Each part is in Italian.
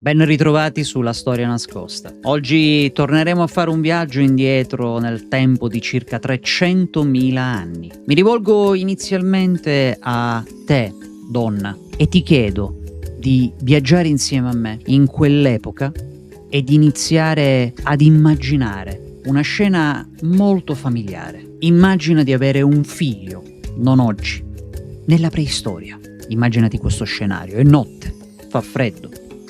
Ben ritrovati sulla Storia Nascosta. Oggi torneremo a fare un viaggio indietro nel tempo di circa 300.000 anni. Mi rivolgo inizialmente a te, donna, e ti chiedo di viaggiare insieme a me in quell'epoca e di iniziare ad immaginare una scena molto familiare. Immagina di avere un figlio, non oggi, nella preistoria. Immaginati questo scenario, è notte, fa freddo.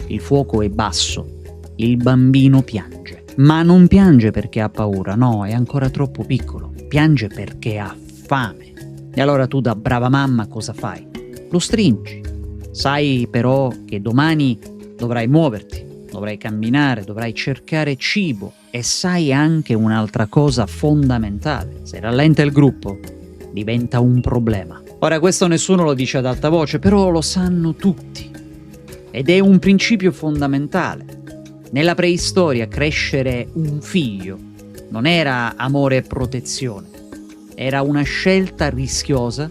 Il fuoco è basso, il bambino piange, ma non piange perché ha paura, no, è ancora troppo piccolo, piange perché ha fame. E allora tu da brava mamma cosa fai? Lo stringi. Sai però che domani dovrai muoverti, dovrai camminare, dovrai cercare cibo e sai anche un'altra cosa fondamentale. Se rallenta il gruppo, diventa un problema. Ora questo nessuno lo dice ad alta voce, però lo sanno tutti. Ed è un principio fondamentale. Nella preistoria crescere un figlio non era amore e protezione, era una scelta rischiosa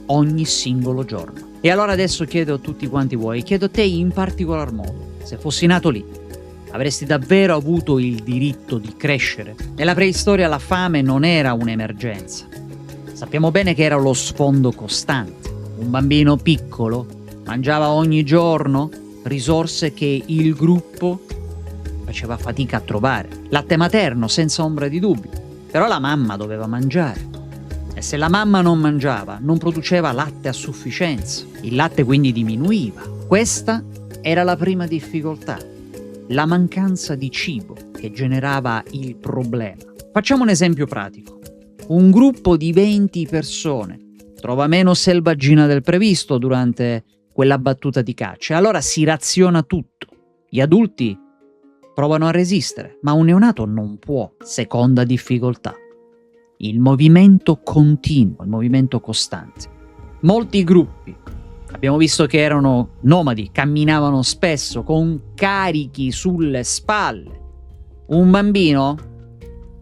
ogni singolo giorno. E allora adesso chiedo a tutti quanti voi, chiedo a te in particolar modo, se fossi nato lì, avresti davvero avuto il diritto di crescere? Nella preistoria la fame non era un'emergenza. Sappiamo bene che era lo sfondo costante. Un bambino piccolo mangiava ogni giorno risorse che il gruppo faceva fatica a trovare. Latte materno, senza ombra di dubbio. Però la mamma doveva mangiare. E se la mamma non mangiava, non produceva latte a sufficienza. Il latte quindi diminuiva. Questa era la prima difficoltà. La mancanza di cibo che generava il problema. Facciamo un esempio pratico. Un gruppo di 20 persone trova meno selvaggina del previsto durante quella battuta di caccia, allora si raziona tutto. Gli adulti provano a resistere, ma un neonato non può. Seconda difficoltà, il movimento continuo, il movimento costante. Molti gruppi, abbiamo visto che erano nomadi, camminavano spesso con carichi sulle spalle. Un bambino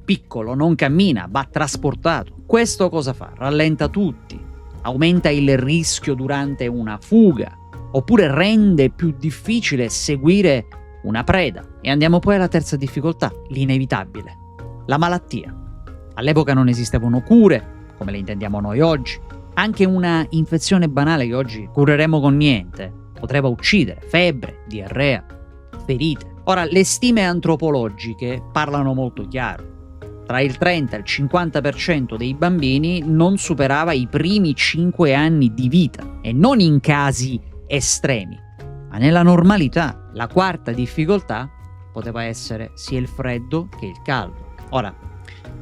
piccolo non cammina, va trasportato. Questo cosa fa? Rallenta tutti. Aumenta il rischio durante una fuga, oppure rende più difficile seguire una preda. E andiamo poi alla terza difficoltà, l'inevitabile, la malattia. All'epoca non esistevano cure, come le intendiamo noi oggi. Anche una infezione banale che oggi cureremo con niente potrebbe uccidere, febbre, diarrea, ferite. Ora, le stime antropologiche parlano molto chiaro. Tra il 30 e il 50% dei bambini non superava i primi 5 anni di vita, e non in casi estremi, ma nella normalità. La quarta difficoltà poteva essere sia il freddo che il caldo. Ora,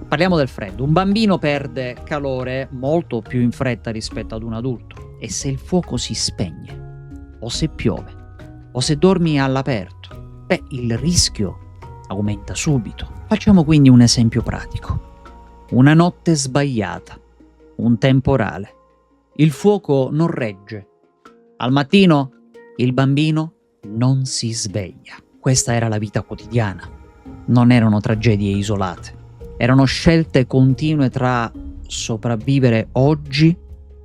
parliamo del freddo. Un bambino perde calore molto più in fretta rispetto ad un adulto, e se il fuoco si spegne, o se piove, o se dormi all'aperto, il rischio aumenta subito. Facciamo quindi un esempio pratico. Una notte sbagliata, un temporale. Il fuoco non regge. Al mattino il bambino non si sveglia. Questa era la vita quotidiana. Non erano tragedie isolate. Erano scelte continue tra sopravvivere oggi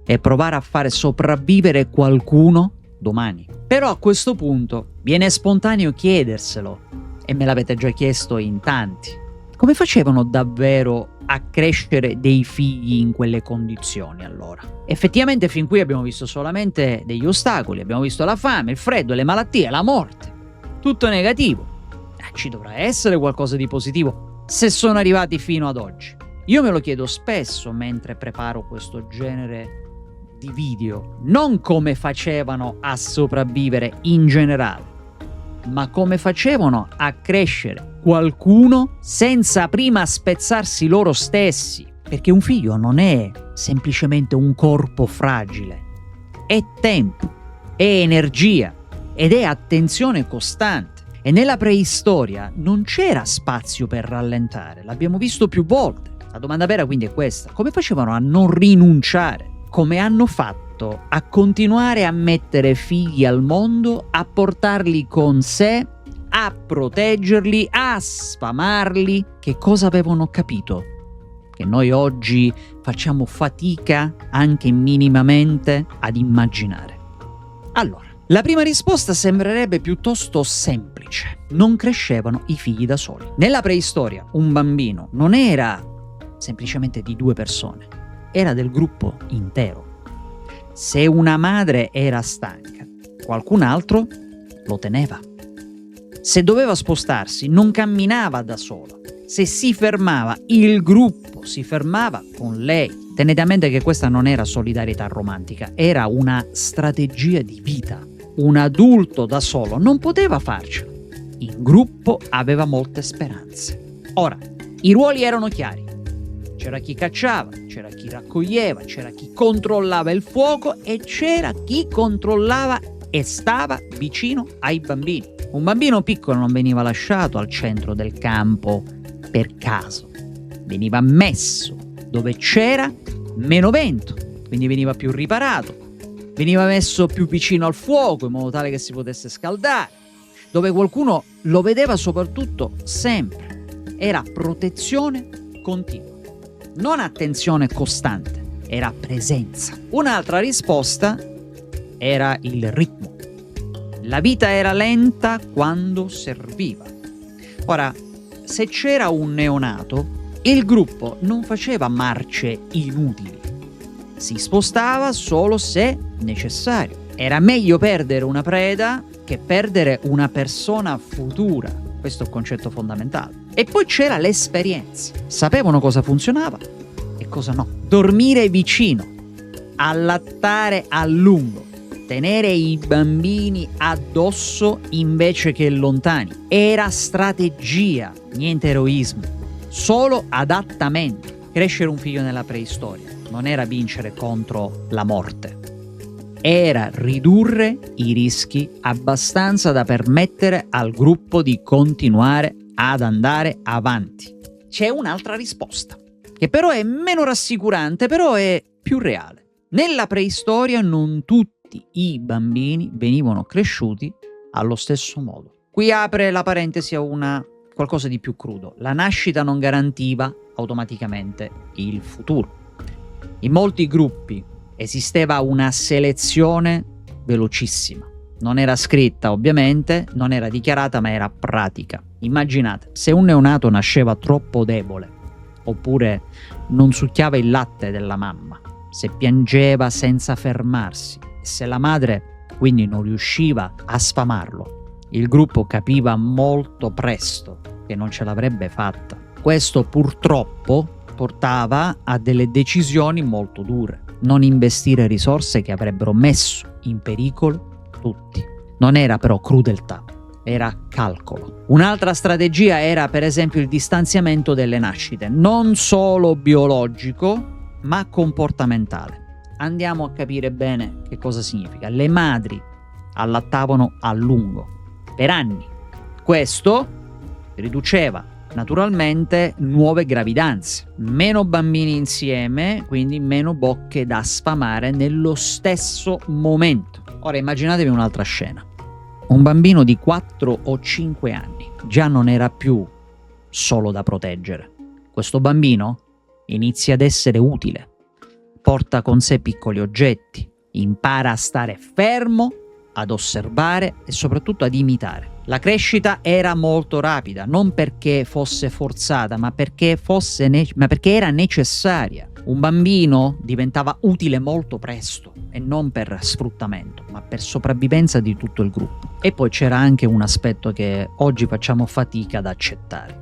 e provare a fare sopravvivere qualcuno domani. Però a questo punto viene spontaneo chiederselo. E me l'avete già chiesto in tanti. Come facevano davvero a crescere dei figli in quelle condizioni allora? Effettivamente fin qui abbiamo visto solamente degli ostacoli, abbiamo visto la fame, il freddo, le malattie, la morte. Tutto negativo. Ci dovrà essere qualcosa di positivo se sono arrivati fino ad oggi. Io me lo chiedo spesso mentre preparo questo genere di video. Non come facevano a sopravvivere in generale, ma come facevano a crescere qualcuno senza prima spezzarsi loro stessi. Perché un figlio non è semplicemente un corpo fragile, è tempo, è energia ed è attenzione costante. E nella preistoria non c'era spazio per rallentare, l'abbiamo visto più volte. La domanda vera quindi è questa: come facevano a non rinunciare? Come hanno fatto a continuare a mettere figli al mondo, a portarli con sé, a proteggerli, a sfamarli? Che cosa avevano capito? Che noi oggi facciamo fatica anche minimamente ad immaginare. Allora, La prima risposta sembrerebbe piuttosto semplice. Non crescevano i figli da soli. Nella preistoria un bambino non era semplicemente di 2 persone, era del gruppo intero. Se una madre era stanca, qualcun altro lo teneva. Se doveva spostarsi, non camminava da solo. Se si fermava, il gruppo si fermava con lei. Tenete a mente che questa non era solidarietà romantica, era una strategia di vita. Un adulto da solo non poteva farcela. Il gruppo aveva molte speranze. Ora, i ruoli erano chiari. C'era chi cacciava, c'era chi raccoglieva, c'era chi controllava il fuoco e c'era chi controllava e stava vicino ai bambini. Un bambino piccolo non veniva lasciato al centro del campo per caso. Veniva messo dove c'era meno vento, quindi veniva più riparato. Veniva messo più vicino al fuoco in modo tale che si potesse scaldare, dove qualcuno lo vedeva soprattutto sempre. Era protezione continua, non attenzione costante, era presenza. Un'altra risposta era il ritmo. La vita era lenta quando serviva. Ora, se c'era un neonato, il gruppo non faceva marce inutili. Si spostava solo se necessario. Era meglio perdere una preda che perdere una persona futura. Questo è un concetto fondamentale. E poi c'era l'esperienza. Sapevano cosa funzionava e cosa no. Dormire vicino, allattare a lungo, tenere i bambini addosso invece che lontani. Era strategia, niente eroismo, solo adattamento. Crescere un figlio nella preistoria non era vincere contro la morte, era ridurre i rischi abbastanza da permettere al gruppo di continuare ad andare avanti. C'è un'altra risposta, che però è meno rassicurante, però è più reale. Nella preistoria non tutti i bambini venivano cresciuti allo stesso modo. Qui apre la parentesi a qualcosa di più crudo. La nascita non garantiva automaticamente il futuro. In molti gruppi esisteva una selezione velocissima. Non era scritta, ovviamente, non era dichiarata, ma era pratica. Immaginate, se un neonato nasceva troppo debole, oppure non succhiava il latte della mamma, se piangeva senza fermarsi, e se la madre quindi non riusciva a sfamarlo, il gruppo capiva molto presto che non ce l'avrebbe fatta. Questo purtroppo portava a delle decisioni molto dure. Non investire risorse che avrebbero messo in pericolo tutti. Non era però crudeltà, era calcolo. Un'altra strategia era per esempio il distanziamento delle nascite, non solo biologico, ma comportamentale. Andiamo a capire bene che cosa significa. Le madri allattavano a lungo, per anni. Questo riduceva naturalmente nuove gravidanze, meno bambini insieme, quindi meno bocche da sfamare nello stesso momento. Ora immaginatevi un'altra scena. Un bambino di 4 o 5 anni già non era più solo da proteggere. Questo bambino inizia ad essere utile, porta con sé piccoli oggetti, impara a stare fermo, ad osservare e soprattutto ad imitare. La crescita era molto rapida, non perché fosse forzata, ma perché era necessaria. Un bambino diventava utile molto presto e non per sfruttamento, ma per sopravvivenza di tutto il gruppo. E poi c'era anche un aspetto che oggi facciamo fatica ad accettare: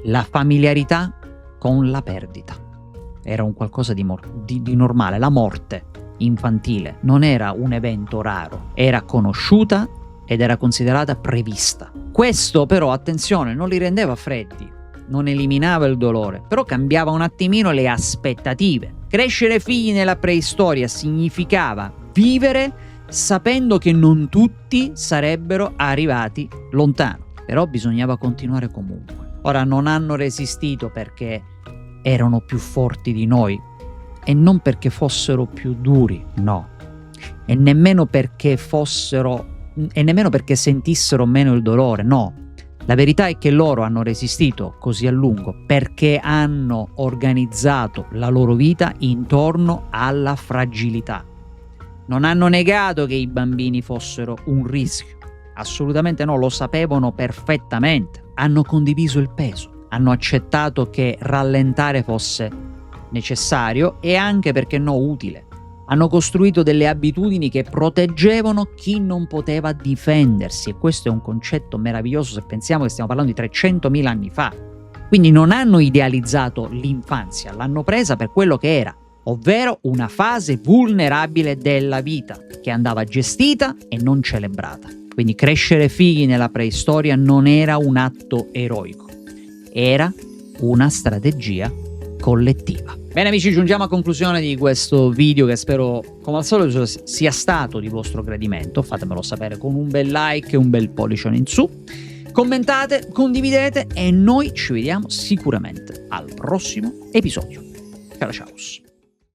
la familiarità con la perdita. Era un qualcosa di normale. La morte infantile non era un evento raro, era conosciuta ed era considerata prevista. Questo però, attenzione, non li rendeva freddi, non eliminava il dolore, però cambiava un attimino le aspettative. Crescere figli nella preistoria significava vivere sapendo che non tutti sarebbero arrivati lontano, però bisognava continuare comunque. Ora, non hanno resistito perché erano più forti di noi e non perché fossero più duri, no, e nemmeno perché sentissero meno il dolore, no. La verità è che loro hanno resistito così a lungo perché hanno organizzato la loro vita intorno alla fragilità. Non hanno negato che i bambini fossero un rischio. Assolutamente no, lo sapevano perfettamente. Hanno condiviso il peso, hanno accettato che rallentare fosse necessario e anche, perché no, utile. Hanno costruito delle abitudini che proteggevano chi non poteva difendersi, e questo è un concetto meraviglioso se pensiamo che stiamo parlando di 300.000 anni fa. Quindi non hanno idealizzato l'infanzia, l'hanno presa per quello che era, ovvero una fase vulnerabile della vita, che andava gestita e non celebrata. Quindi crescere figli nella preistoria non era un atto eroico, era una strategia collettiva. Bene amici, giungiamo a conclusione di questo video che spero, come al solito, sia stato di vostro gradimento. Fatemelo sapere con un bel like e un bel pollice in su. Commentate, condividete e noi ci vediamo sicuramente al prossimo episodio. Ciao ciao!